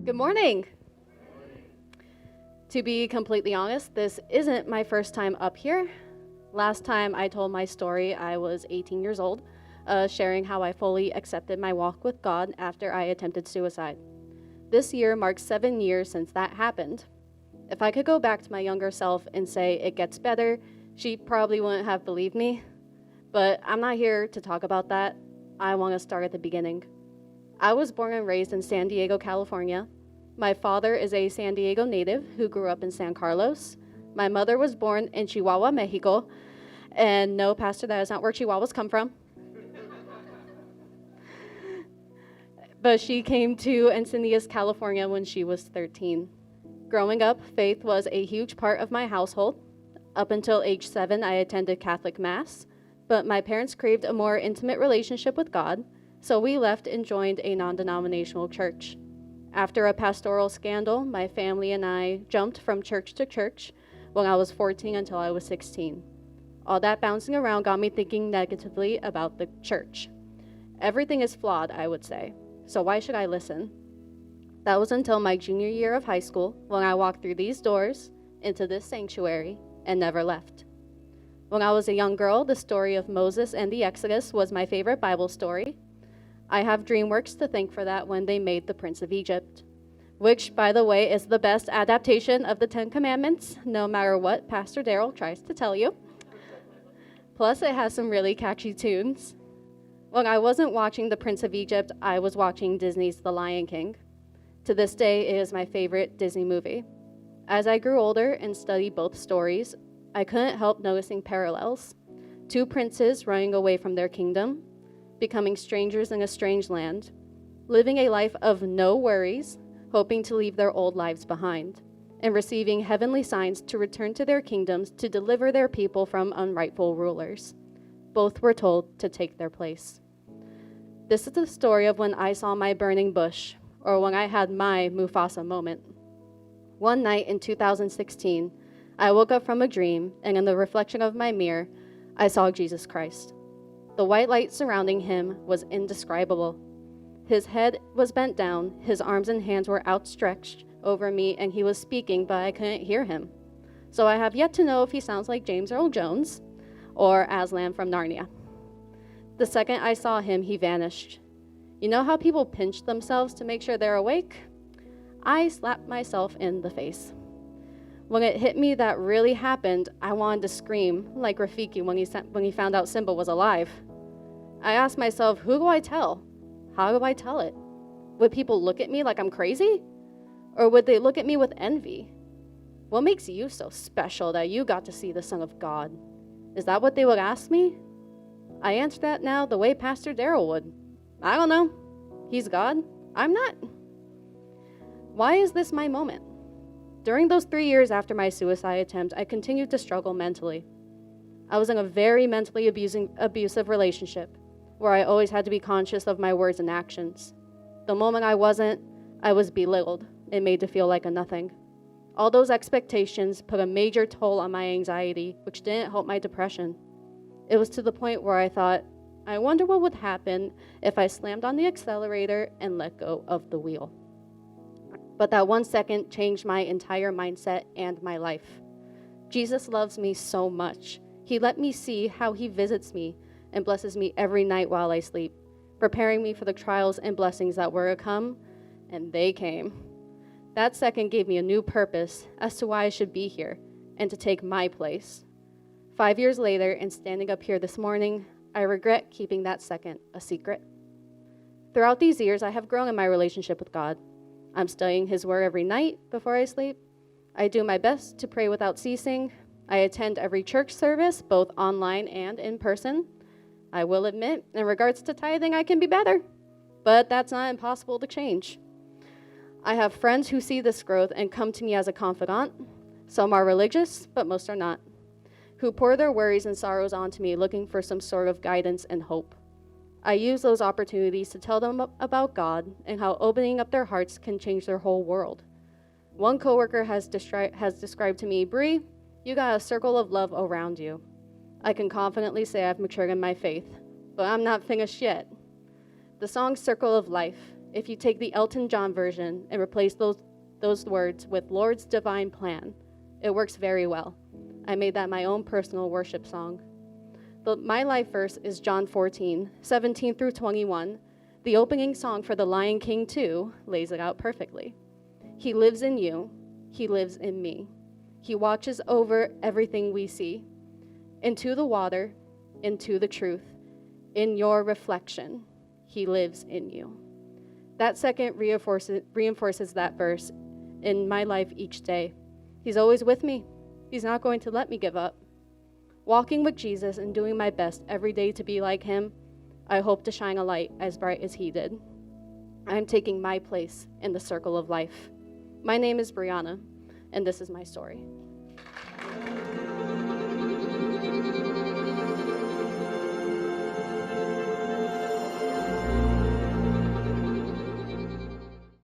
Good morning. To be completely honest, this isn't my first time up here. Last time I told my story, I was 18 years old, sharing how I fully accepted my walk with God after I attempted suicide. This year marks 7 years since that happened. If I could go back to my younger self and say it gets better, she probably wouldn't have believed me. But I'm not here to talk about that. I want to start at the beginning. I was born and raised in San Diego, California. My father is a San Diego native who grew up in San Carlos. My mother was born in Chihuahua, Mexico. And no, Pastor, that is not where Chihuahuas come from. But she came to Encinitas, California when she was 13. Growing up, faith was a huge part of my household. Up until age 7, I attended Catholic Mass, but my parents craved a more intimate relationship with God, so we left and joined a non-denominational church. After a pastoral scandal, my family and I jumped from church to church when I was 14 until I was 16. All that bouncing around got me thinking negatively about the church. Everything is flawed, I would say, so why should I listen? That was until my junior year of high school when I walked through these doors into this sanctuary and never left. When I was a young girl, the story of Moses and the Exodus was my favorite Bible story. I have DreamWorks to thank for that when they made The Prince of Egypt, which, by the way, is the best adaptation of the Ten Commandments, no matter what Pastor Daryl tries to tell you. Plus, it has some really catchy tunes. When I wasn't watching The Prince of Egypt, I was watching Disney's The Lion King. To this day, it is my favorite Disney movie. As I grew older and studied both stories, I couldn't help noticing parallels. Two princes running away from their kingdom, becoming strangers in a strange land, living a life of no worries, hoping to leave their old lives behind, and receiving heavenly signs to return to their kingdoms to deliver their people from unrightful rulers. Both were told to take their place. This is the story of when I saw my burning bush, or when I had my Mufasa moment. One night in 2016, I woke up from a dream, and in the reflection of my mirror, I saw Jesus Christ. The white light surrounding him was indescribable. His head was bent down, his arms and hands were outstretched over me, and he was speaking, but I couldn't hear him. So I have yet to know if he sounds like James Earl Jones or Aslan from Narnia. The second I saw him, he vanished. You know how people pinch themselves to make sure they're awake? I slapped myself in the face. When it hit me that really happened, I wanted to scream like Rafiki when he found out Simba was alive. I asked myself, who do I tell? How do I tell it? Would people look at me like I'm crazy? Or would they look at me with envy? What makes you so special that you got to see the Son of God? Is that what they would ask me? I answer that now the way Pastor Daryl would. I don't know. He's God. I'm not. Why is this my moment? During those 3 years after my suicide attempt, I continued to struggle mentally. I was in a very mentally abusive relationship where I always had to be conscious of my words and actions. The moment I wasn't, I was belittled and made to feel like a nothing. All those expectations put a major toll on my anxiety, which didn't help my depression. It was to the point where I thought, I wonder what would happen if I slammed on the accelerator and let go of the wheel. But that 1 second changed my entire mindset and my life. Jesus loves me so much. He let me see how he visits me and blesses me every night while I sleep, preparing me for the trials and blessings that were to come, and they came. That second gave me a new purpose as to why I should be here and to take my place. 5 years later, and standing up here this morning, I regret keeping that second a secret. Throughout these years, I have grown in my relationship with God. I'm studying his word every night before I sleep. I do my best to pray without ceasing. I attend every church service, both online and in person. I will admit, in regards to tithing, I can be better, but that's not impossible to change. I have friends who see this growth and come to me as a confidant. Some are religious, but most are not, who pour their worries and sorrows onto me looking for some sort of guidance and hope. I use those opportunities to tell them about God and how opening up their hearts can change their whole world. One coworker has described to me, Bree, you got a circle of love around you. I can confidently say I've matured in my faith, but I'm not finished yet. The song Circle of Life If you take the Elton John version and replace those words with Lord's divine plan, it works very well. I made that my own personal worship song. My life verse is John 14:17 through 21. The opening song for The Lion King 2 lays it out perfectly. He lives in you. He lives in me. He watches over everything we see. Into the water, into the truth, in your reflection, he lives in you. That second reinforces that verse in my life each day. He's always with me. He's not going to let me give up. Walking with Jesus and doing my best every day to be like him, I hope to shine a light as bright as he did. I'm taking my place in the circle of life. My name is Breanna, and this is my story.